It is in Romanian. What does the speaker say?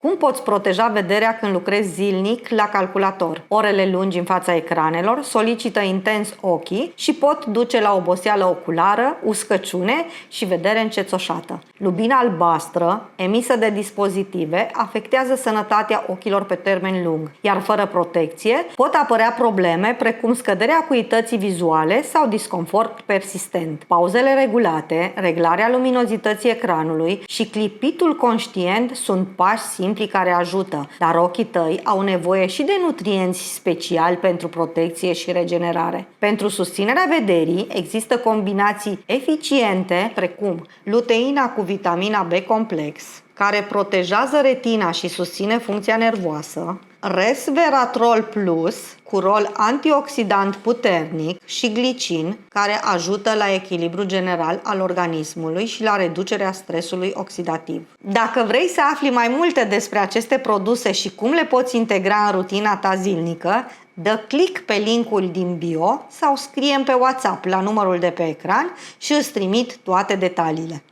Cum poți proteja vederea când lucrezi zilnic la calculator? Orele lungi în fața ecranelor solicită intens ochii și pot duce la oboseală oculară, uscăciune și vedere încețoșată. Lumina albastră emisă de dispozitive afectează sănătatea ochilor pe termen lung, iar fără protecție pot apărea probleme precum scăderea acuității vizuale sau disconfort persistent. Pauzele regulate, reglarea luminozității ecranului și clipitul conștient sunt pași simpli care ajută, dar ochii tăi au nevoie și de nutrienți speciali pentru protecție și regenerare. Pentru susținerea vederii există combinații eficiente precum luteina cu vitamina B complex, care protejează retina și susține funcția nervoasă, resveratrol plus cu rol antioxidant puternic și glicin, care ajută la echilibru general al organismului și la reducerea stresului oxidativ. Dacă vrei să afli mai multe despre aceste produse și cum le poți integra în rutina ta zilnică, dă click pe linkul din bio sau scrie-mi pe WhatsApp la numărul de pe ecran și îți trimit toate detaliile.